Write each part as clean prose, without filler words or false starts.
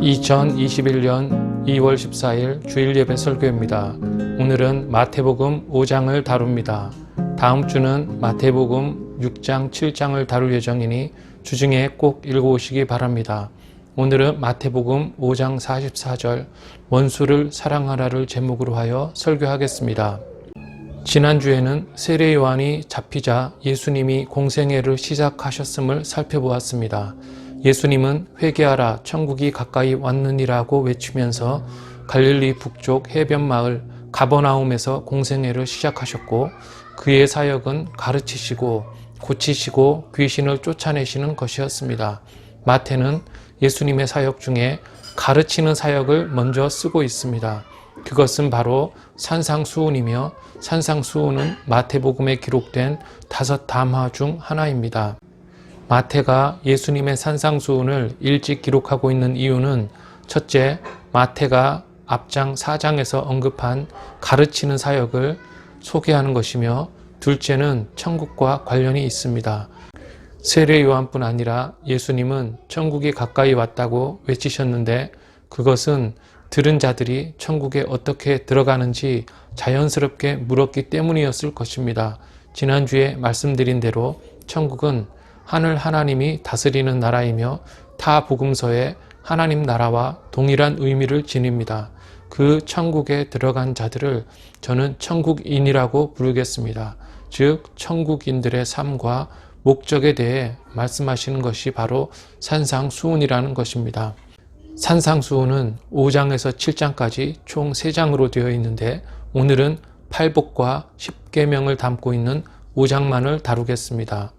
2021년 2월 14일 주일 예배 설교입니다. 오늘은 마태복음 5장을 다룹니다. 다음 주는 마태복음 6장, 7장을 다룰 예정이니 주중에 꼭 읽어오시기 바랍니다. 오늘은 마태복음 5장 44절 원수를 사랑하라를 제목으로 하여 설교하겠습니다. 지난주에는 세례 요한이 잡히자 예수님이 공생애를 시작하셨음을 살펴보았습니다. 예수님은 회개하라 천국이 가까이 왔느니라고 외치면서 갈릴리 북쪽 해변 마을 가버나움에서 공생애를 시작하셨고, 그의 사역은 가르치시고 고치시고 귀신을 쫓아내시는 것이었습니다. 마태는 예수님의 사역 중에 가르치는 사역을 먼저 쓰고 있습니다. 그것은 바로 산상수훈이며, 산상수훈은 마태복음에 기록된 5 담화 중 하나입니다. 마태가 예수님의 산상수훈을 일찍 기록하고 있는 이유는, 첫째, 마태가 앞장 4장에서 언급한 가르치는 사역을 소개하는 것이며, 둘째는 천국과 관련이 있습니다. 세례 요한뿐 아니라 예수님은 천국이 가까이 왔다고 외치셨는데, 그것은 들은 자들이 천국에 어떻게 들어가는지 자연스럽게 물었기 때문이었을 것입니다. 지난주에 말씀드린 대로 천국은 하늘 하나님이 다스리는 나라이며, 타 복음서에 하나님 나라와 동일한 의미를 지닙니다. 그 천국에 들어간 자들을 저는 천국인이라고 부르겠습니다. 즉 천국인들의 삶과 목적에 대해 말씀하시는 것이 바로 산상수훈이라는 것입니다. 산상수훈은 5장에서 7장까지 총 3장으로 되어 있는데, 오늘은 팔복과 10계명을 담고 있는 5장만을 다루겠습니다.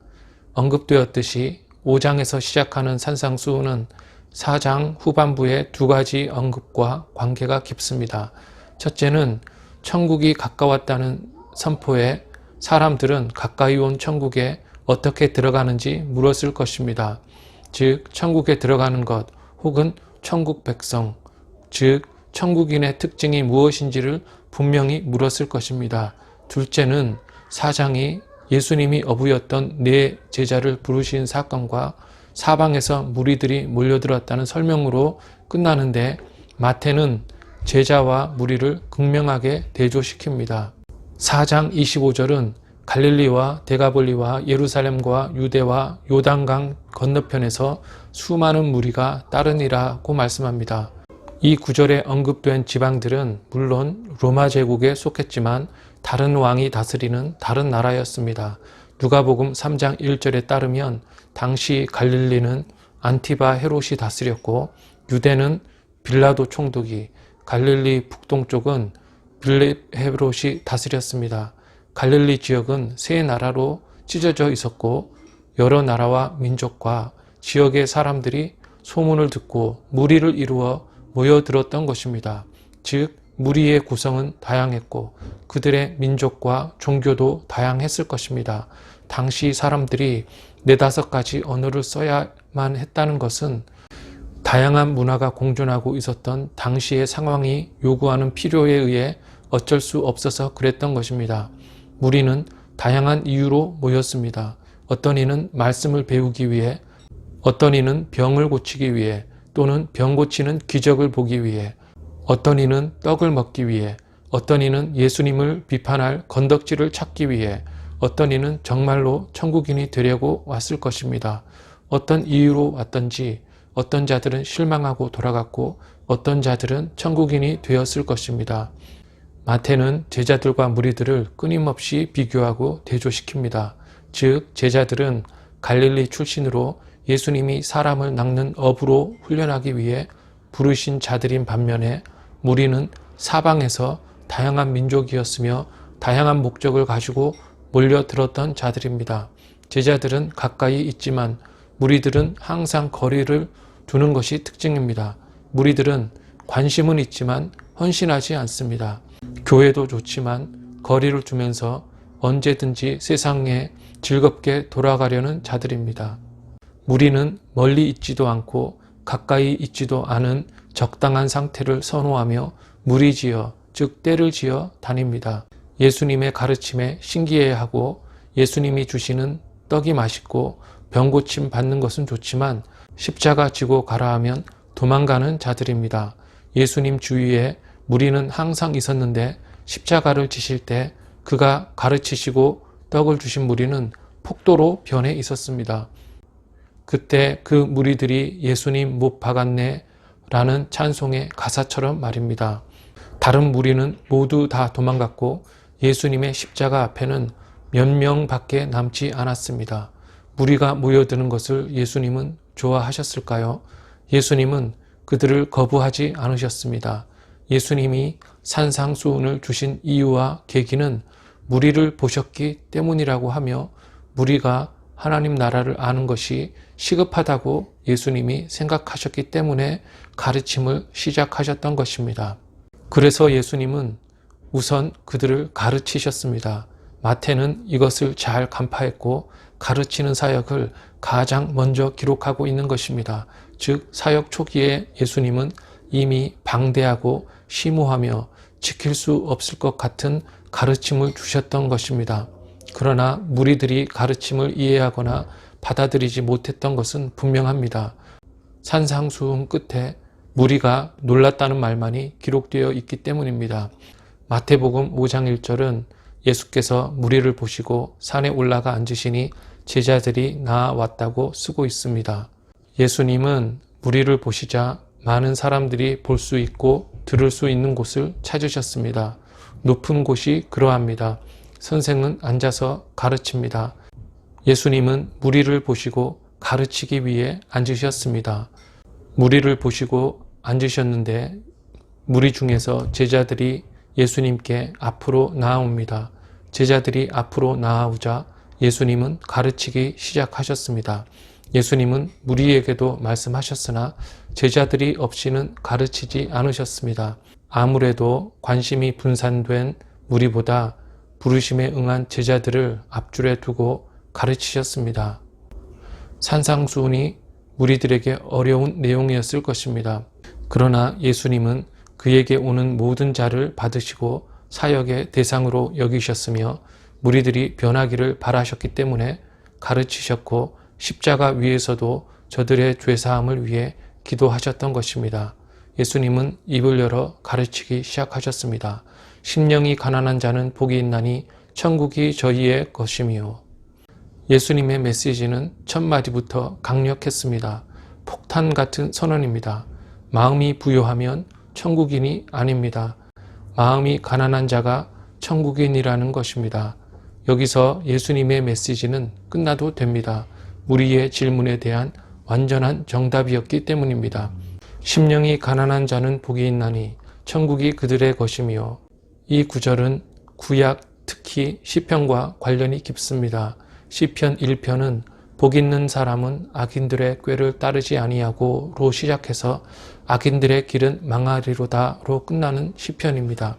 언급되었듯이 5장에서 시작하는 산상수훈은 4장 후반부의 2가지 언급과 관계가 깊습니다. 첫째는 천국이 가까웠다는 선포에 사람들은 가까이 온 천국에 어떻게 들어가는지 물었을 것입니다. 즉 천국에 들어가는 것 혹은 천국 백성, 즉 천국인의 특징이 무엇인지를 분명히 물었을 것입니다. 둘째는 4장이 예수님이 어부였던 4 제자를 부르신 사건과 사방에서 무리들이 몰려들었다는 설명으로 끝나는데, 마태는 제자와 무리를 극명하게 대조시킵니다. 4장 25절은 갈릴리와 데가볼리와 예루살렘과 유대와 요단강 건너편에서 수많은 무리가 따르니라고 말씀합니다. 이 구절에 언급된 지방들은 물론 로마 제국에 속했지만 다른 왕이 다스리는 다른 나라였습니다. 누가복음 3장 1절에 따르면 당시 갈릴리는 안티바 헤롯이 다스렸고, 유대는 빌라도 총독이, 갈릴리 북동쪽은 빌립 헤롯이 다스렸습니다. 갈릴리 지역은 3 나라로 찢어져 있었고, 여러 나라와 민족과 지역의 사람들이 소문을 듣고 무리를 이루어 모여들었던 것입니다. 즉 무리의 구성은 다양했고 그들의 민족과 종교도 다양했을 것입니다. 당시 사람들이 4-5가지 언어를 써야만 했다는 것은 다양한 문화가 공존하고 있었던 당시의 상황이 요구하는 필요에 의해 어쩔 수 없어서 그랬던 것입니다. 무리는 다양한 이유로 모였습니다. 어떤 이는 말씀을 배우기 위해, 어떤 이는 병을 고치기 위해, 또는 병 고치는 기적을 보기 위해, 어떤 이는 떡을 먹기 위해, 어떤 이는 예수님을 비판할 건덕지를 찾기 위해, 어떤 이는 정말로 천국인이 되려고 왔을 것입니다. 어떤 이유로 왔던지 어떤 자들은 실망하고 돌아갔고, 어떤 자들은 천국인이 되었을 것입니다. 마태는 제자들과 무리들을 끊임없이 비교하고 대조시킵니다. 즉 제자들은 갈릴리 출신으로 예수님이 사람을 낚는 어부로 훈련하기 위해 부르신 자들인 반면에, 무리는 사방에서 다양한 민족이었으며 다양한 목적을 가지고 몰려들었던 자들입니다. 제자들은 가까이 있지만 무리들은 항상 거리를 두는 것이 특징입니다. 무리들은 관심은 있지만 헌신하지 않습니다. 교회도 좋지만 거리를 두면서 언제든지 세상에 즐겁게 돌아가려는 자들입니다. 무리는 멀리 있지도 않고 가까이 있지도 않은 적당한 상태를 선호하며 무리지어, 즉 때를 지어 다닙니다. 예수님의 가르침에 신기해하고 예수님이 주시는 떡이 맛있고 병고침 받는 것은 좋지만 십자가 지고 가라 하면 도망가는 자들입니다. 예수님 주위에 무리는 항상 있었는데 십자가를 지실 때 그가 가르치시고 떡을 주신 무리는 폭도로 변해 있었습니다. 그때 그 무리들이 예수님 못 박았네 라는 찬송의 가사처럼 말입니다. 다른 무리는 모두 다 도망갔고 예수님의 십자가 앞에는 몇 명밖에 남지 않았습니다. 무리가 모여드는 것을 예수님은 좋아하셨을까요? 예수님은 그들을 거부하지 않으셨습니다. 예수님이 산상수훈을 주신 이유와 계기는 무리를 보셨기 때문이라고 하며 무리가 하나님 나라를 아는 것이 시급하다고 예수님이 생각하셨기 때문에 가르침을 시작하셨던 것입니다. 그래서 예수님은 우선 그들을 가르치셨습니다. 마태는 이것을 잘 간파했고 가르치는 사역을 가장 먼저 기록하고 있는 것입니다. 즉 사역 초기에 예수님은 이미 방대하고 심오하며 지킬 수 없을 것 같은 가르침을 주셨던 것입니다. 그러나 무리들이 가르침을 이해하거나 받아들이지 못했던 것은 분명합니다. 산상수훈 끝에 무리가 놀랐다는 말만이 기록되어 있기 때문입니다. 마태복음 5장 1절은 예수께서 무리를 보시고 산에 올라가 앉으시니 제자들이 나아왔다고 쓰고 있습니다. 예수님은 무리를 보시자 많은 사람들이 볼 수 있고 들을 수 있는 곳을 찾으셨습니다. 높은 곳이 그러합니다. 선생은 앉아서 가르칩니다. 예수님은 무리를 보시고 가르치기 위해 앉으셨습니다. 무리를 보시고 앉으셨는데 무리 중에서 제자들이 예수님께 앞으로 나아옵니다. 제자들이 앞으로 나아오자 예수님은 가르치기 시작하셨습니다. 예수님은 무리에게도 말씀하셨으나 제자들이 없이는 가르치지 않으셨습니다. 아무래도 관심이 분산된 무리보다 부르심에 응한 제자들을 앞줄에 두고 가르치셨습니다. 산상수훈이 무리들에게 어려운 내용이었을 것입니다. 그러나 예수님은 그에게 오는 모든 자를 받으시고 사역의 대상으로 여기셨으며 무리들이 변하기를 바라셨기 때문에 가르치셨고 십자가 위에서도 저들의 죄사함을 위해 기도하셨던 것입니다. 예수님은 입을 열어 가르치기 시작하셨습니다. 심령이 가난한 자는 복이 있나니 천국이 저희의 것이며. 예수님의 메시지는 첫 마디부터 강력했습니다. 폭탄 같은 선언입니다. 마음이 부요하면 천국인이 아닙니다. 마음이 가난한 자가 천국인이라는 것입니다. 여기서 예수님의 메시지는 끝나도 됩니다. 우리의 질문에 대한 완전한 정답이었기 때문입니다. 심령이 가난한 자는 복이 있나니 천국이 그들의 것이며. 이 구절은 구약 특히 시편과 관련이 깊습니다. 시편 1편은 복 있는 사람은 악인들의 꾀를 따르지 아니하고로 시작해서 악인들의 길은 망하리로다로 끝나는 시편입니다.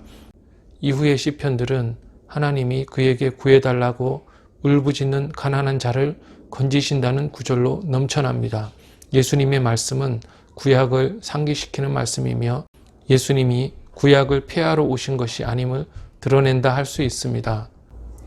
이후의 시편들은 하나님이 그에게 구해달라고 울부짖는 가난한 자를 건지신다는 구절로 넘쳐납니다. 예수님의 말씀은 구약을 상기시키는 말씀이며 예수님이 구약을 폐하러 오신 것이 아님을 드러낸다 할 수 있습니다.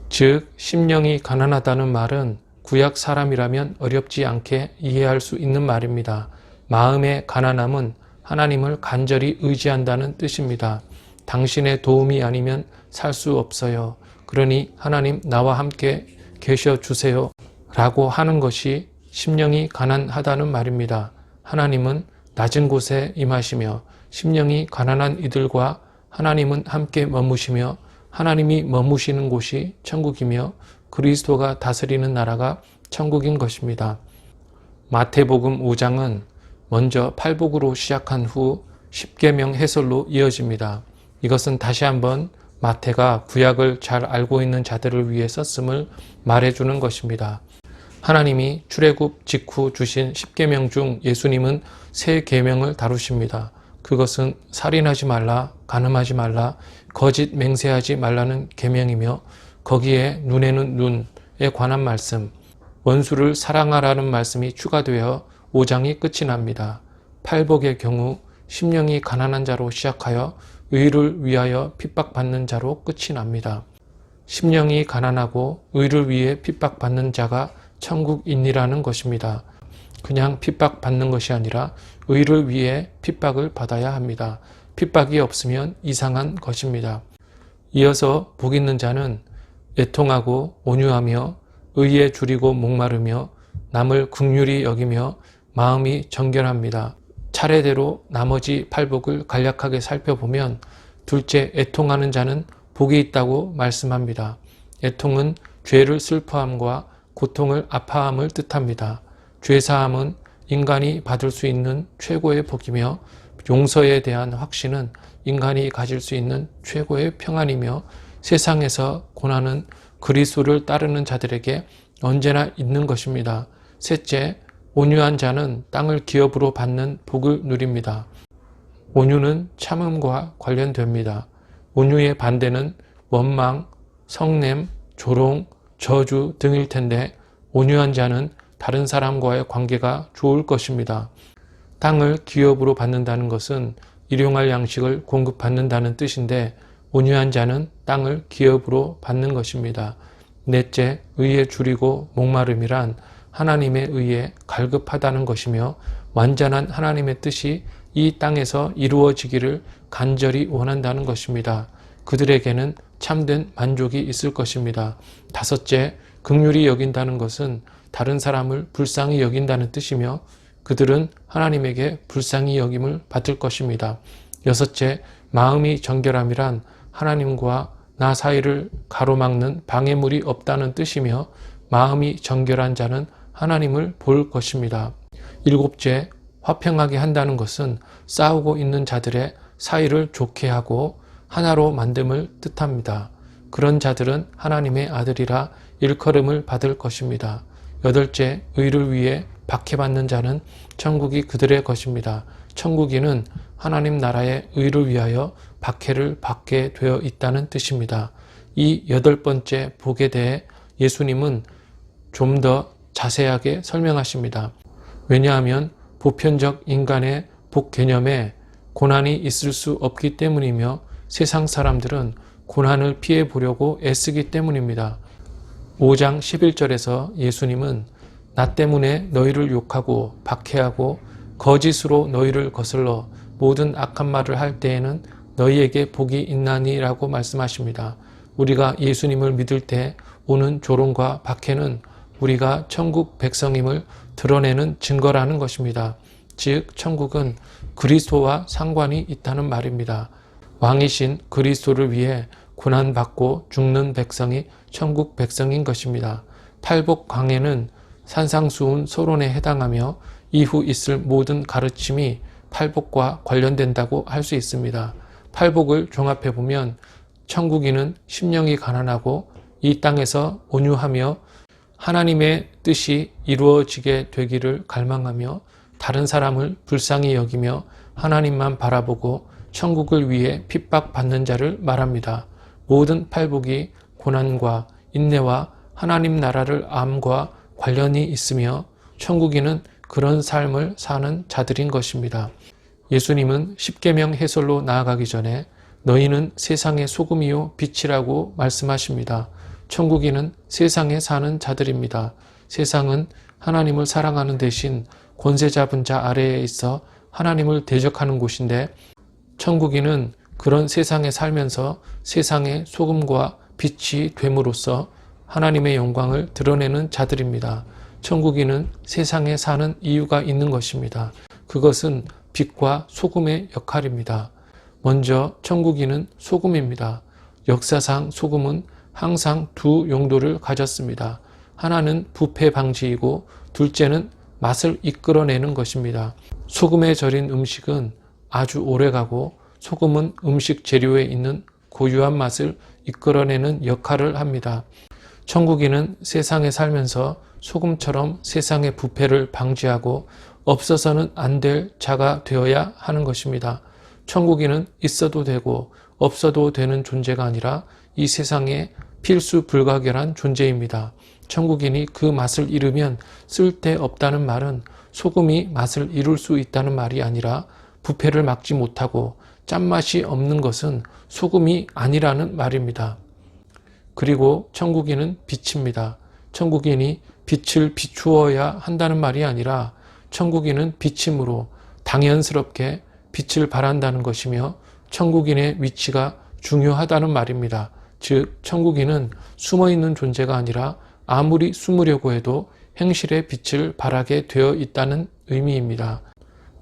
즉 심령이 가난하다는 말은 구약 사람이라면 어렵지 않게 이해할 수 있는 말입니다. 마음의 가난함은 하나님을 간절히 의지한다는 뜻입니다. 당신의 도움이 아니면 살 수 없어요. 그러니 하나님 나와 함께 계셔 주세요 라고 하는 것이 심령이 가난하다는 말입니다. 하나님은 낮은 곳에 임하시며 심령이 가난한 이들과 하나님은 함께 머무시며 하나님이 머무시는 곳이 천국이며 그리스도가 다스리는 나라가 천국인 것입니다. 마태복음 5장은 먼저 팔복으로 시작한 후 십계명 해설로 이어집니다. 이것은 다시 한번 마태가 구약을 잘 알고 있는 자들을 위해 썼음을 말해주는 것입니다. 하나님이 출애굽 직후 주신 십계명 중 예수님은 세 계명을 다루십니다. 그것은 살인하지 말라, 간음하지 말라, 거짓 맹세하지 말라는 계명이며 거기에 눈에는 눈에 관한 말씀, 원수를 사랑하라는 말씀이 추가되어 5장이 끝이 납니다. 팔복의 경우 심령이 가난한 자로 시작하여 의를 위하여 핍박받는 자로 끝이 납니다. 심령이 가난하고 의를 위해 핍박받는 자가 천국인이라는 것입니다. 그냥 핍박받는 것이 아니라 의를 위해 핍박을 받아야 합니다. 핍박이 없으면 이상한 것입니다. 이어서 복 있는 자는 애통하고 온유하며 의에 줄이고 목마르며 남을 긍휼히 여기며 마음이 정결합니다. 차례대로 나머지 팔복을 간략하게 살펴보면 둘째, 애통하는 자는 복이 있다고 말씀합니다. 애통은 죄를 슬퍼함과 고통을 아파함을 뜻합니다. 죄사함은 인간이 받을 수 있는 최고의 복이며 용서에 대한 확신은 인간이 가질 수 있는 최고의 평안이며 세상에서 고난은 그리스도를 따르는 자들에게 언제나 있는 것입니다. 셋째, 온유한 자는 땅을 기업으로 받는 복을 누립니다. 온유는 참음과 관련됩니다. 온유의 반대는 원망, 성냄, 조롱, 저주 등일 텐데 온유한 자는 다른 사람과의 관계가 좋을 것입니다. 땅을 기업으로 받는다는 것은 일용할 양식을 공급받는다는 뜻인데 온유한 자는 땅을 기업으로 받는 것입니다. 넷째, 의에 줄이고 목마름이란 하나님의 의에 갈급하다는 것이며 완전한 하나님의 뜻이 이 땅에서 이루어지기를 간절히 원한다는 것입니다. 그들에게는 참된 만족이 있을 것입니다. 다섯째, 긍휼히 여긴다는 것은 다른 사람을 불쌍히 여긴다는 뜻이며 그들은 하나님에게 불쌍히 여김을 받을 것입니다. 여섯째, 마음이 정결함이란 하나님과 나 사이를 가로막는 방해물이 없다는 뜻이며 마음이 정결한 자는 하나님을 볼 것입니다. 일곱째, 화평하게 한다는 것은 싸우고 있는 자들의 사이를 좋게 하고 하나로 만듦을 뜻합니다. 그런 자들은 하나님의 아들이라 일컬음을 받을 것입니다. 여덟째, 의를 위해 박해받는 자는 천국이 그들의 것입니다. 천국인은 하나님 나라의 의를 위하여 박해를 받게 되어 있다는 뜻입니다. 이 여덟 번째 복에 대해 예수님은 좀 더 자세하게 설명하십니다. 왜냐하면 보편적 인간의 복 개념에 고난이 있을 수 없기 때문이며 세상 사람들은 고난을 피해 보려고 애쓰기 때문입니다. 5장 11절에서 예수님은 나 때문에 너희를 욕하고 박해하고 거짓으로 너희를 거슬러 모든 악한 말을 할 때에는 너희에게 복이 있나니라고 말씀하십니다. 우리가 예수님을 믿을 때 오는 조롱과 박해는 우리가 천국 백성임을 드러내는 증거라는 것입니다. 즉 천국은 그리스도와 상관이 있다는 말입니다. 왕이신 그리스도를 위해 고난받고 죽는 백성이 천국 백성인 것입니다. 팔복 강해는 산상수훈 서론에 해당하며 이후 있을 모든 가르침이 팔복과 관련된다고 할 수 있습니다. 팔복을 종합해보면 천국인은 심령이 가난하고 이 땅에서 온유하며 하나님의 뜻이 이루어지게 되기를 갈망하며 다른 사람을 불쌍히 여기며 하나님만 바라보고 천국을 위해 핍박받는 자를 말합니다. 모든 팔복이 고난과 인내와 하나님 나라를 암과 관련이 있으며 천국인은 그런 삶을 사는 자들인 것입니다. 예수님은 십계명 해설로 나아가기 전에 너희는 세상의 소금이요 빛이라고 말씀하십니다. 천국인은 세상에 사는 자들입니다. 세상은 하나님을 사랑하는 대신 권세 잡은 자 아래에 있어 하나님을 대적하는 곳인데 천국인은 그런 세상에 살면서 세상의 소금과 빛이 됨으로써 하나님의 영광을 드러내는 자들입니다. 천국인은 세상에 사는 이유가 있는 것입니다. 그것은 빛과 소금의 역할입니다. 먼저 천국인은 소금입니다. 역사상 소금은 항상 두 용도를 가졌습니다. 하나는 부패 방지이고 둘째는 맛을 이끌어내는 것입니다. 소금에 절인 음식은 아주 오래가고 소금은 음식 재료에 있는 고유한 맛을 이끌어내는 역할을 합니다. 천국인은 세상에 살면서 소금처럼 세상의 부패를 방지하고 없어서는 안 될 자가 되어야 하는 것입니다. 천국인은 있어도 되고 없어도 되는 존재가 아니라 이 세상에 필수 불가결한 존재입니다. 천국인이 그 맛을 잃으면 쓸데없다는 말은 소금이 맛을 잃을 수 있다는 말이 아니라 부패를 막지 못하고 짠맛이 없는 것은 소금이 아니라는 말입니다. 그리고 천국인은 빛입니다. 천국인이 빛을 비추어야 한다는 말이 아니라 천국인은 빛이므로 당연스럽게 빛을 발한다는 것이며 천국인의 위치가 중요하다는 말입니다. 즉 천국인은 숨어있는 존재가 아니라 아무리 숨으려고 해도 행실의 빛을 발하게 되어 있다는 의미입니다.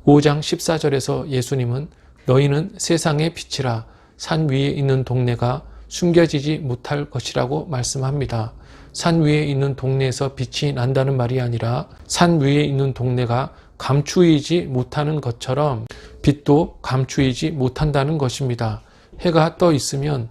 5장 14절에서 예수님은 너희는 세상의 빛이라 산 위에 있는 동네가 숨겨지지 못할 것이라고 말씀합니다. 산 위에 있는 동네에서 빛이 난다는 말이 아니라 산 위에 있는 동네가 감추이지 못하는 것처럼 빛도 감추이지 못한다는 것입니다. 해가 떠 있으면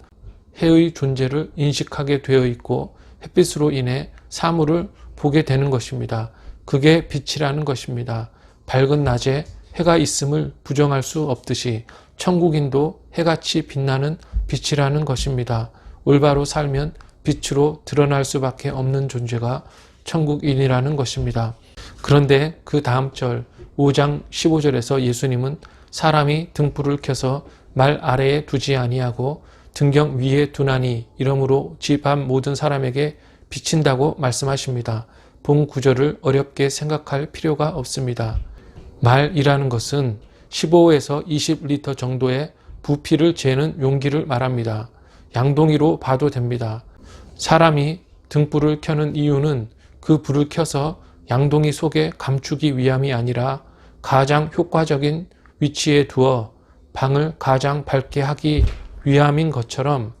해의 존재를 인식하게 되어 있고 햇빛으로 인해 사물을 보게 되는 것입니다. 그게 빛이라는 것입니다. 밝은 낮에 해가 있음을 부정할 수 없듯이 천국인도 해같이 빛나는 빛이라는 것입니다. 올바로 살면 빛으로 드러날 수밖에 없는 존재가 천국인이라는 것입니다. 그런데 그 다음 절 5장 15절에서 예수님은 사람이 등불을 켜서 말 아래에 두지 아니하고 등경 위에 두나니 이러므로 집 앞 모든 사람에게 비친다고 말씀하십니다. 본 구절을 어렵게 생각할 필요가 없습니다. 말이라는 것은 15에서 20리터 정도의 부피를 재는 용기를 말합니다. 양동이로 봐도 됩니다. 사람이 등불을 켜는 이유는 그 불을 켜서 양동이 속에 감추기 위함이 아니라 가장 효과적인 위치에 두어 방을 가장 밝게 하기 위함인 것처럼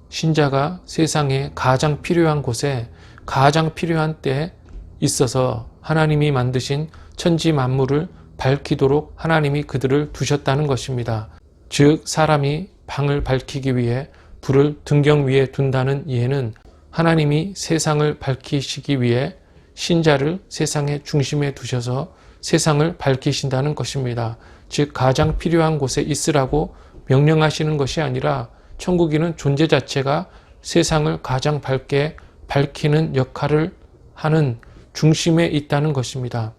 신자가 세상에 가장 필요한 곳에 가장 필요한 때에 있어서 하나님이 만드신 천지 만물을 밝히도록 하나님이 그들을 두셨다는 것입니다. 즉 사람이 방을 밝히기 위해 불을 등경 위에 둔다는 이해는 하나님이 세상을 밝히시기 위해 신자를 세상의 중심에 두셔서 세상을 밝히신다는 것입니다. 즉 가장 필요한 곳에 있으라고 명령하시는 것이 아니라 천국인은 존재 자체가 세상을 가장 밝게 밝히는 역할을 하는 중심에 있다는 것입니다.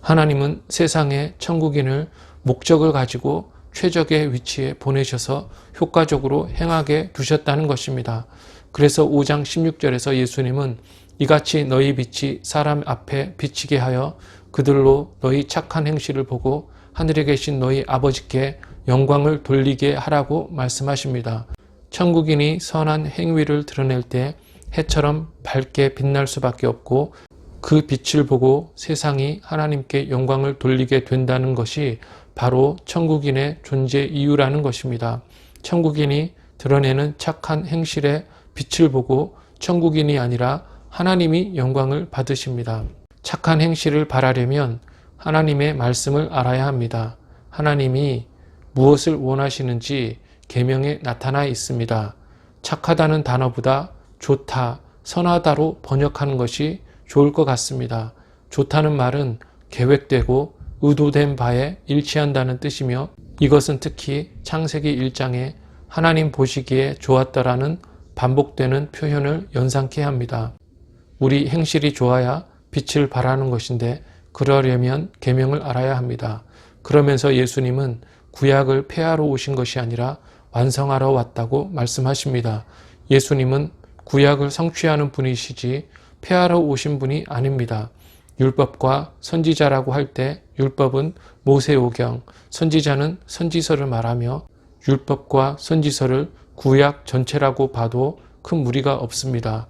하나님은 세상에 천국인을 목적을 가지고 최적의 위치에 보내셔서 효과적으로 행하게 두셨다는 것입니다. 그래서 5장 16절에서 예수님은 이같이 너희 빛이 사람 앞에 비치게 하여 그들로 너희 착한 행실을 보고 하늘에 계신 너희 아버지께 영광을 돌리게 하라고 말씀하십니다. 천국인이 선한 행위를 드러낼 때 해처럼 밝게 빛날 수밖에 없고 그 빛을 보고 세상이 하나님께 영광을 돌리게 된다는 것이 바로 천국인의 존재 이유라는 것입니다. 천국인이 드러내는 착한 행실의 빛을 보고 천국인이 아니라 하나님이 영광을 받으십니다. 착한 행실을 바라려면 하나님의 말씀을 알아야 합니다. 하나님이 무엇을 원하시는지 계명에 나타나 있습니다. 착하다는 단어보다 좋다, 선하다로 번역하는 것이 좋을 것 같습니다. 좋다는 말은 계획되고 의도된 바에 일치한다는 뜻이며 이것은 특히 창세기 1장에 하나님 보시기에 좋았다라는 반복되는 표현을 연상케 합니다. 우리 행실이 좋아야 빛을 발하는 것인데 그러려면 계명을 알아야 합니다. 그러면서 예수님은 구약을 폐하러 오신 것이 아니라 완성하러 왔다고 말씀하십니다. 예수님은 구약을 성취하는 분이시지 폐하러 오신 분이 아닙니다. 율법과 선지자라고 할 때 율법은 모세오경, 선지자는 선지서를 말하며 율법과 선지서를 구약 전체라고 봐도 큰 무리가 없습니다.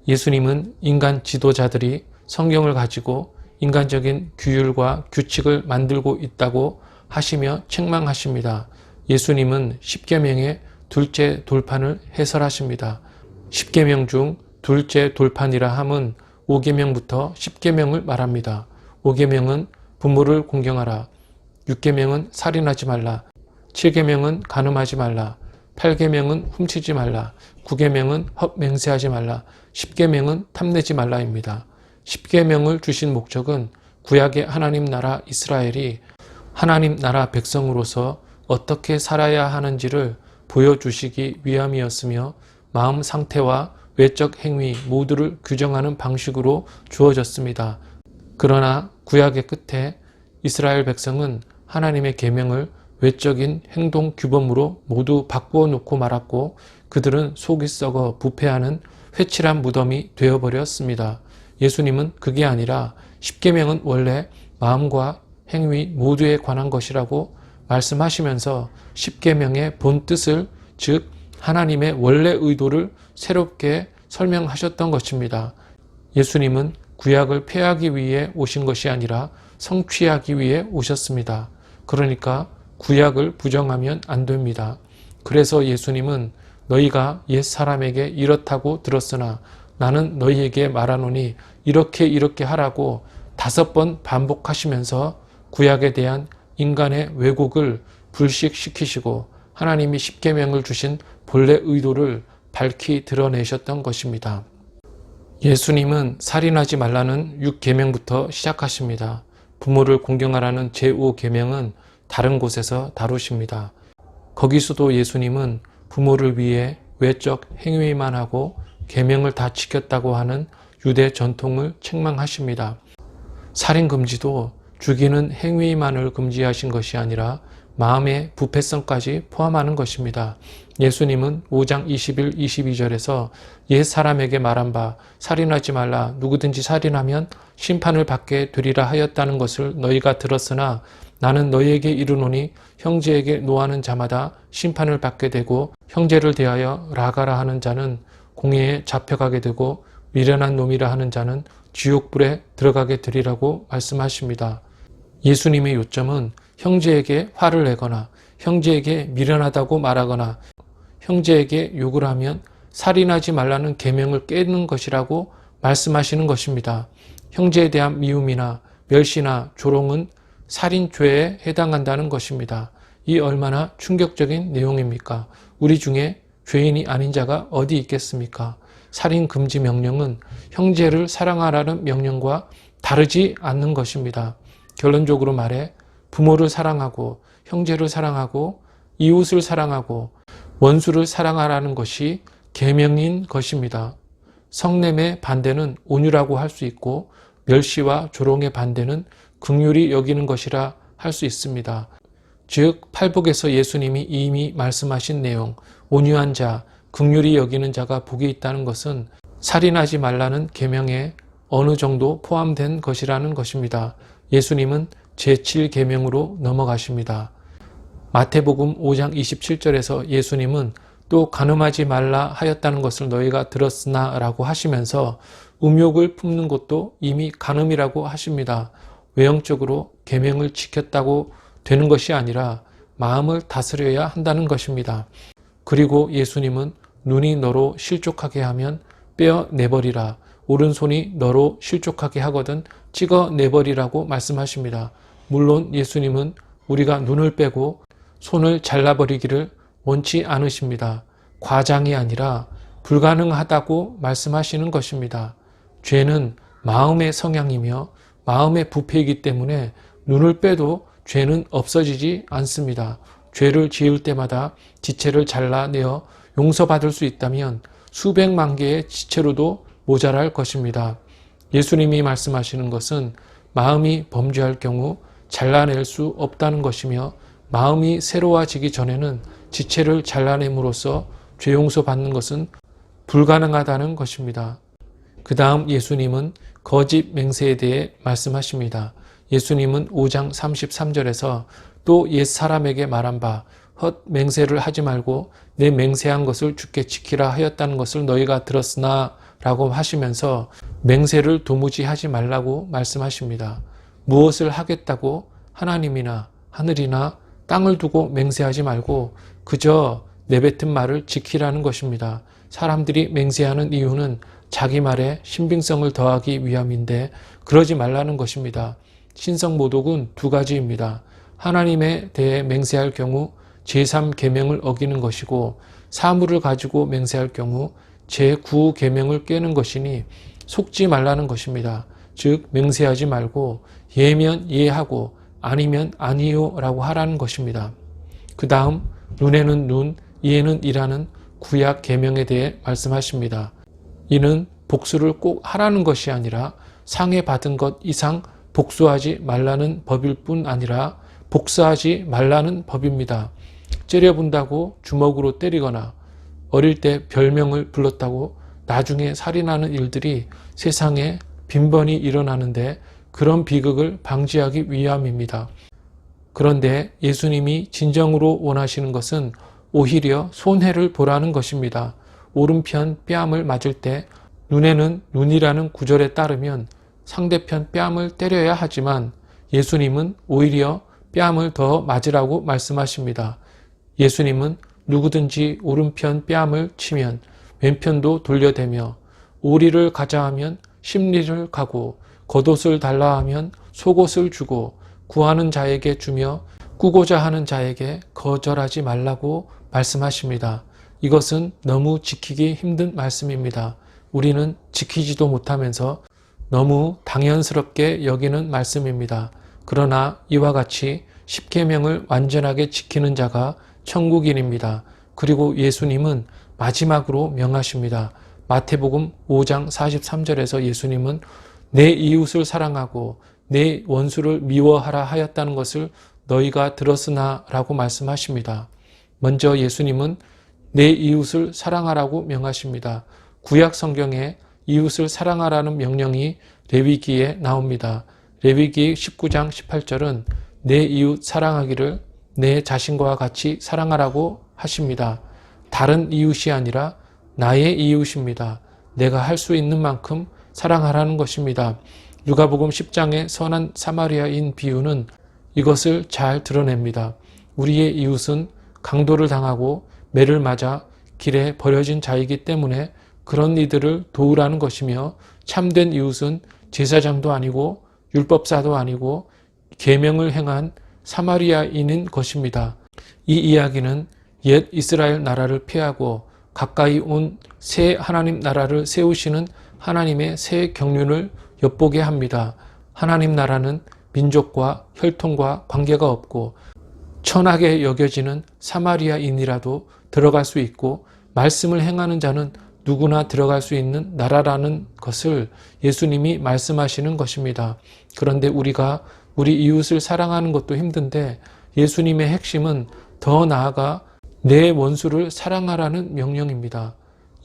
예수님은 인간 지도자들이 성경을 가지고 인간적인 규율과 규칙을 만들고 있다고 하시며 책망하십니다. 예수님은 십계명의 둘째 돌판을 해설하십니다. 십계명 중 둘째 돌판이라 함은 5계명부터 10계명을 말합니다. 5계명은 부모를 공경하라. 6계명은 살인하지 말라. 7계명은 간음하지 말라. 8계명은 훔치지 말라. 9계명은 헛맹세하지 말라. 10계명은 탐내지 말라입니다. 10계명을 주신 목적은 구약의 하나님 나라 이스라엘이 하나님 나라 백성으로서 어떻게 살아야 하는지를 보여주시기 위함이었으며 마음 상태와 외적 행위 모두를 규정하는 방식으로 주어졌습니다. 그러나 구약의 끝에 이스라엘 백성은 하나님의 계명을 외적인 행동 규범으로 모두 바꾸어 놓고 말았고 그들은 속이 썩어 부패하는 회칠한 무덤이 되어버렸습니다. 예수님은 그게 아니라 십계명은 원래 마음과 행위 모두에 관한 것이라고 말씀하시면서 십계명의 본 뜻을, 즉 하나님의 원래 의도를 새롭게 설명하셨던 것입니다. 예수님은 구약을 폐하기 위해 오신 것이 아니라 성취하기 위해 오셨습니다. 그러니까 구약을 부정하면 안 됩니다. 그래서 예수님은 너희가 옛사람에게 이렇다고 들었으나 나는 너희에게 말하노니 이렇게 하라고 5번 반복하시면서 구약에 대한 인간의 왜곡을 불식시키시고 하나님이 십계명을 주신 본래 의도를 밝히 드러내셨던 것입니다. 예수님은 살인하지 말라는 6계명부터 시작하십니다. 부모를 공경하라는 제5계명은 다른 곳에서 다루십니다. 거기서도 예수님은 부모를 위해 외적 행위만 하고 계명을 다 지켰다고 하는 유대 전통을 책망하십니다. 살인 금지도 죽이는 행위만을 금지하신 것이 아니라 마음의 부패성까지 포함하는 것입니다. 예수님은 5장 21, 22절에서 옛 사람에게 말한 바 살인하지 말라 누구든지 살인하면 심판을 받게 되리라 하였다는 것을 너희가 들었으나 나는 너희에게 이르노니 형제에게 노하는 자마다 심판을 받게 되고 형제를 대하여 라가라 하는 자는 공회에 잡혀가게 되고 미련한 놈이라 하는 자는 지옥불에 들어가게 되리라고 말씀하십니다. 예수님의 요점은 형제에게 화를 내거나 형제에게 미련하다고 말하거나 형제에게 욕을 하면 살인하지 말라는 계명을 깨는 것이라고 말씀하시는 것입니다. 형제에 대한 미움이나 멸시나 조롱은 살인죄에 해당한다는 것입니다. 이 얼마나 충격적인 내용입니까? 우리 중에 죄인이 아닌 자가 어디 있겠습니까? 살인 금지 명령은 형제를 사랑하라는 명령과 다르지 않는 것입니다. 결론적으로 말해 부모를 사랑하고 형제를 사랑하고 이웃을 사랑하고 원수를 사랑하라는 것이 계명인 것입니다. 성냄의 반대는 온유라고 할 수 있고 멸시와 조롱의 반대는 긍휼히 여기는 것이라 할 수 있습니다. 즉 팔복에서 예수님이 이미 말씀하신 내용, 온유한 자, 긍휼히 여기는 자가 복이 있다는 것은 살인하지 말라는 계명에 어느 정도 포함된 것이라는 것입니다. 예수님은 제7계명으로 넘어가십니다. 마태복음 5장 27절에서 예수님은 또 간음하지 말라 하였다는 것을 너희가 들었으나 라고 하시면서 음욕을 품는 것도 이미 간음이라고 하십니다. 외형적으로 계명을 지켰다고 되는 것이 아니라 마음을 다스려야 한다는 것입니다. 그리고 예수님은 눈이 너로 실족하게 하면 빼어내버리라. 오른손이 너로 실족하게 하거든 찍어내버리라고 말씀하십니다. 물론 예수님은 우리가 눈을 빼고 손을 잘라버리기를 원치 않으십니다. 과장이 아니라 불가능하다고 말씀하시는 것입니다. 죄는 마음의 성향이며 마음의 부패이기 때문에 눈을 빼도 죄는 없어지지 않습니다. 죄를 지을 때마다 지체를 잘라내어 용서받을 수 있다면 수백만 개의 지체로도 모자랄 것입니다. 예수님이 말씀하시는 것은 마음이 범죄할 경우 잘라낼 수 없다는 것이며 마음이 새로워지기 전에는 지체를 잘라냄으로써 죄 용서받는 것은 불가능하다는 것입니다. 그 다음 예수님은 거짓 맹세에 대해 말씀하십니다. 예수님은 5장 33절에서 또 옛사람에게 말한 바 헛 맹세를 하지 말고 내 맹세한 것을 주께 지키라 하였다는 것을 너희가 들었으나 라고 하시면서 맹세를 도무지 하지 말라고 말씀하십니다. 무엇을 하겠다고 하나님이나 하늘이나 땅을 두고 맹세하지 말고 그저 내뱉은 말을 지키라는 것입니다. 사람들이 맹세하는 이유는 자기 말에 신빙성을 더하기 위함인데 그러지 말라는 것입니다. 신성모독은 2가지입니다. 하나님에 대해 맹세할 경우 제3계명을 어기는 것이고 사물을 가지고 맹세할 경우 제9계명을 깨는 것이니 속지 말라는 것입니다. 즉 맹세하지 말고 예면 예하고 아니면 아니요 라고 하라는 것입니다. 그 다음 눈에는 눈, 이에는 이라는 구약 계명에 대해 말씀하십니다. 이는 복수를 꼭 하라는 것이 아니라 상해받은 것 이상 복수하지 말라는 법일 뿐 아니라 복수하지 말라는 법입니다. 째려본다고 주먹으로 때리거나 어릴 때 별명을 불렀다고 나중에 살인하는 일들이 세상에 빈번히 일어나는데 그런 비극을 방지하기 위함입니다. 그런데 예수님이 진정으로 원하시는 것은 오히려 손해를 보라는 것입니다. 오른편 뺨을 맞을 때 눈에는 눈이라는 구절에 따르면 상대편 뺨을 때려야 하지만 예수님은 오히려 뺨을 더 맞으라고 말씀하십니다. 예수님은 누구든지 오른편 뺨을 치면 왼편도 돌려대며 오리를 가자 하면 십리를 가고 겉옷을 달라 하면 속옷을 주고 구하는 자에게 주며 꾸고자 하는 자에게 거절하지 말라고 말씀하십니다. 이것은 너무 지키기 힘든 말씀입니다. 우리는 지키지도 못하면서 너무 당연스럽게 여기는 말씀입니다. 그러나 이와 같이 십계명을 완전하게 지키는 자가 천국인입니다. 그리고 예수님은 마지막으로 명하십니다. 마태복음 5장 43절에서 예수님은 내 이웃을 사랑하고 내 원수를 미워하라 하였다는 것을 너희가 들었으나 라고 말씀하십니다. 먼저 예수님은 내 이웃을 사랑하라고 명하십니다. 구약 성경에 이웃을 사랑하라는 명령이 레위기에 나옵니다. 레위기 19장 18절은 내 이웃 사랑하기를 내 자신과 같이 사랑하라고 하십니다. 다른 이웃이 아니라 나의 이웃입니다. 내가 할 수 있는 만큼 사랑하라는 것입니다. 누가복음 10장의 선한 사마리아인 비유는 이것을 잘 드러냅니다. 우리의 이웃은 강도를 당하고 매를 맞아 길에 버려진 자이기 때문에 그런 이들을 도우라는 것이며 참된 이웃은 제사장도 아니고 율법사도 아니고 계명을 행한 사마리아인인 것입니다. 이 이야기는 옛 이스라엘 나라를 피하고 가까이 온 새 하나님 나라를 세우시는 하나님의 새 경륜을 엿보게 합니다. 하나님 나라는 민족과 혈통과 관계가 없고 천하게 여겨지는 사마리아인이라도 들어갈 수 있고 말씀을 행하는 자는 누구나 들어갈 수 있는 나라라는 것을 예수님이 말씀하시는 것입니다. 그런데 우리가 우리 이웃을 사랑하는 것도 힘든데 예수님의 핵심은 더 나아가 내 원수를 사랑하라는 명령입니다.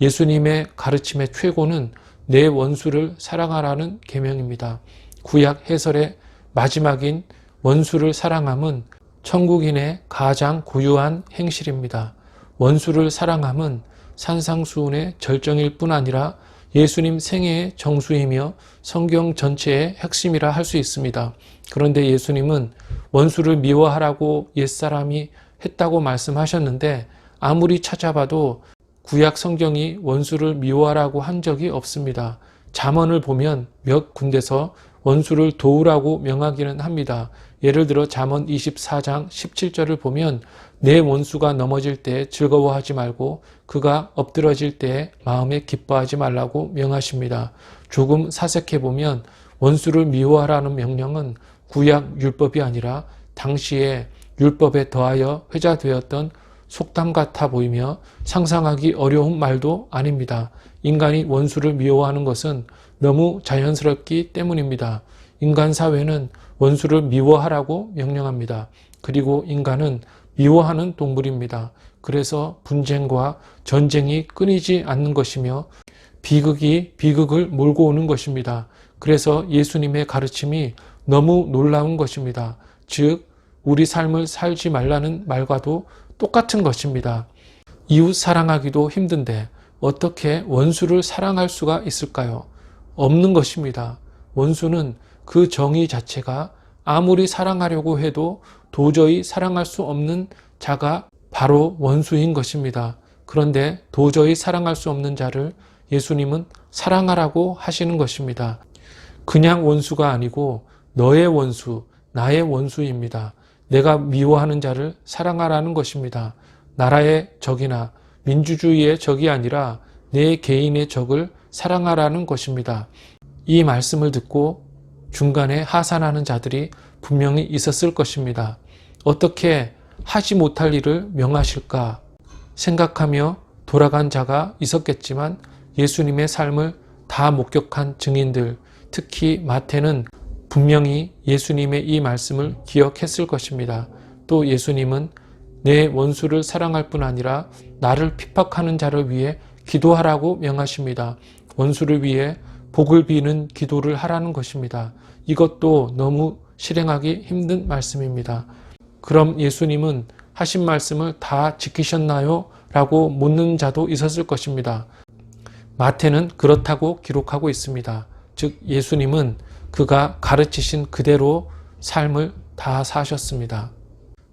예수님의 가르침의 최고는 내 원수를 사랑하라는 계명입니다. 구약 해설의 마지막인 원수를 사랑함은 천국인의 가장 고유한 행실입니다. 원수를 사랑함은 산상수훈의 절정일 뿐 아니라 예수님 생애의 정수이며 성경 전체의 핵심이라 할 수 있습니다. 그런데 예수님은 원수를 미워하라고 옛사람이 했다고 말씀하셨는데 아무리 찾아봐도 구약 성경이 원수를 미워하라고 한 적이 없습니다. 잠언을 보면 몇 군데서 원수를 도우라고 명하기는 합니다. 예를 들어 잠언 24장 17절을 보면 내 원수가 넘어질 때 즐거워하지 말고 그가 엎드러질 때 마음에 기뻐하지 말라고 명하십니다. 조금 사색해 보면 원수를 미워하라는 명령은 구약 율법이 아니라 당시에 율법에 더하여 회자되었던 속담 같아 보이며 상상하기 어려운 말도 아닙니다. 인간이 원수를 미워하는 것은 너무 자연스럽기 때문입니다. 인간 사회는 원수를 미워하라고 명령합니다. 그리고 인간은 미워하는 동물입니다. 그래서 분쟁과 전쟁이 끊이지 않는 것이며 비극이 비극을 몰고 오는 것입니다. 그래서 예수님의 가르침이 너무 놀라운 것입니다. 즉 우리 삶을 살지 말라는 말과도 똑같은 것입니다. 이웃 사랑하기도 힘든데 어떻게 원수를 사랑할 수가 있을까요? 없는 것입니다. 원수는 그 정의 자체가 아무리 사랑하려고 해도 도저히 사랑할 수 없는 자가 바로 원수인 것입니다. 그런데 도저히 사랑할 수 없는 자를 예수님은 사랑하라고 하시는 것입니다. 그냥 원수가 아니고 너의 원수, 나의 원수입니다. 내가 미워하는 자를 사랑하라는 것입니다. 나라의 적이나 민주주의의 적이 아니라 내 개인의 적을 사랑하라는 것입니다. 이 말씀을 듣고 중간에 하산하는 자들이 분명히 있었을 것입니다. 어떻게 하지 못할 일을 명하실까 생각하며 돌아간 자가 있었겠지만 예수님의 삶을 다 목격한 증인들, 특히 마태는 분명히 예수님의 이 말씀을 기억했을 것입니다. 또 예수님은 내 원수를 사랑할 뿐 아니라 나를 핍박하는 자를 위해 기도하라고 명하십니다. 원수를 위해 복을 비는 기도를 하라는 것입니다. 이것도 너무 실행하기 힘든 말씀입니다. 그럼 예수님은 하신 말씀을 다 지키셨나요? 라고 묻는 자도 있었을 것입니다. 마태는 그렇다고 기록하고 있습니다. 즉 예수님은 그가 가르치신 그대로 삶을 다 사셨습니다.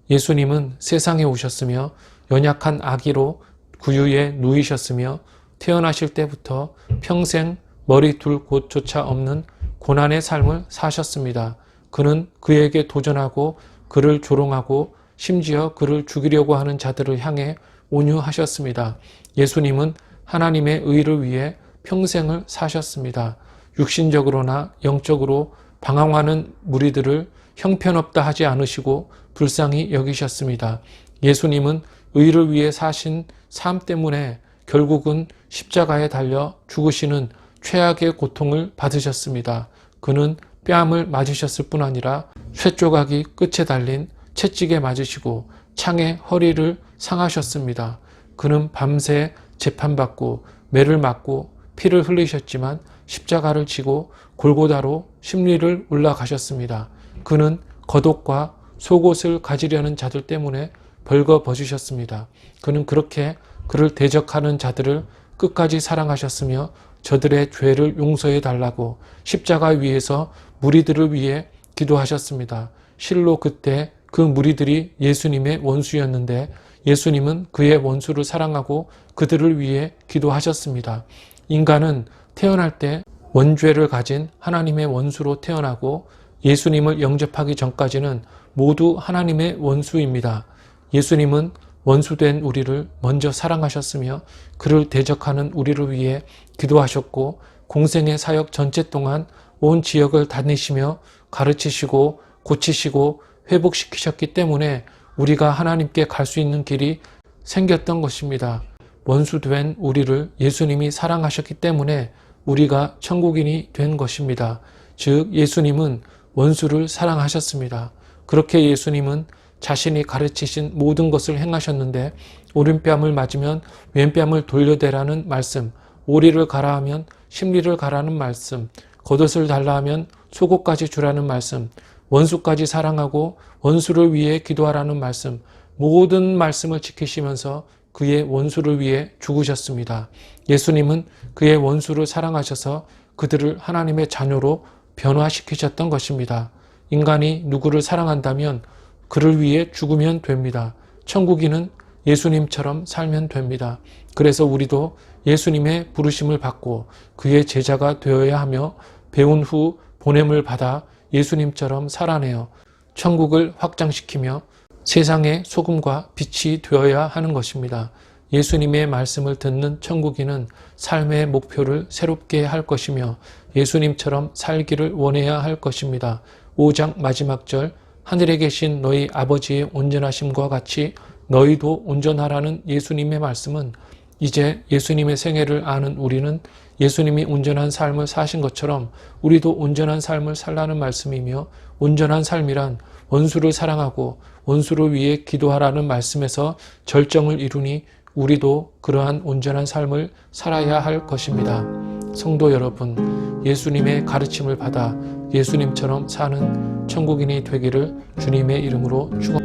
예수님은 세상에 오셨으며 연약한 아기로 구유에 누이셨으며 태어나실 때부터 평생 머리 둘 곳조차 없는 고난의 삶을 사셨습니다. 그는 그에게 도전하고 그를 조롱하고 심지어 그를 죽이려고 하는 자들을 향해 온유하셨습니다. 예수님은 하나님의 의를 위해 평생을 사셨습니다. 육신적으로나 영적으로 방황하는 무리들을 형편없다 하지 않으시고 불쌍히 여기셨습니다. 예수님은 의를 위해 사신 삶 때문에 결국은 십자가에 달려 죽으시는 최악의 고통을 받으셨습니다. 그는 뺨을 맞으셨을 뿐 아니라 쇠조각이 끝에 달린 채찍에 맞으시고 창에 허리를 상하셨습니다. 그는 밤새 재판받고 매를 맞고 피를 흘리셨지만 십자가를 지고 골고다로 심리를 올라가셨습니다. 그는 겉옷과 속옷을 가지려는 자들 때문에 벌거벗으셨습니다. 그는 그렇게 그를 대적하는 자들을 끝까지 사랑하셨으며 저들의 죄를 용서해 달라고 십자가 위에서 무리들을 위해 기도하셨습니다. 실로 그때 그 무리들이 예수님의 원수였는데 예수님은 그의 원수를 사랑하고 그들을 위해 기도하셨습니다. 인간은 태어날 때 원죄를 가진 하나님의 원수로 태어나고 예수님을 영접하기 전까지는 모두 하나님의 원수입니다. 예수님은 원수된 우리를 먼저 사랑하셨으며 그를 대적하는 우리를 위해 기도하셨고 공생의 사역 전체 동안 온 지역을 다니시며 가르치시고 고치시고 회복시키셨기 때문에 우리가 하나님께 갈 수 있는 길이 생겼던 것입니다. 원수된 우리를 예수님이 사랑하셨기 때문에 우리가 천국인이 된 것입니다. 즉 예수님은 원수를 사랑하셨습니다. 그렇게 예수님은 자신이 가르치신 모든 것을 행하셨는데 오른뺨을 맞으면 왼뺨을 돌려대라는 말씀, 오리를 가라 하면 심리를 가라는 말씀, 겉옷을 달라 하면 속옷까지 주라는 말씀, 원수까지 사랑하고 원수를 위해 기도하라는 말씀, 모든 말씀을 지키시면서 그의 원수를 위해 죽으셨습니다. 예수님은 그의 원수를 사랑하셔서 그들을 하나님의 자녀로 변화시키셨던 것입니다. 인간이 누구를 사랑한다면 그를 위해 죽으면 됩니다. 천국인은 예수님처럼 살면 됩니다. 그래서 우리도 예수님의 부르심을 받고 그의 제자가 되어야 하며 배운 후 보냄을 받아 예수님처럼 살아내어 천국을 확장시키며 세상의 소금과 빛이 되어야 하는 것입니다. 예수님의 말씀을 듣는 천국인은 삶의 목표를 새롭게 할 것이며 예수님처럼 살기를 원해야 할 것입니다. 5장 마지막 절, 하늘에 계신 너희 아버지의 온전하심과 같이 너희도 온전하라는 예수님의 말씀은 이제 예수님의 생애를 아는 우리는 예수님이 온전한 삶을 사신 것처럼 우리도 온전한 삶을 살라는 말씀이며, 온전한 삶이란 원수를 사랑하고 원수를 위해 기도하라는 말씀에서 절정을 이루니 우리도 그러한 온전한 삶을 살아야 할 것입니다. 성도 여러분, 예수님의 가르침을 받아 예수님처럼 사는 천국인이 되기를 주님의 이름으로 축원합니다.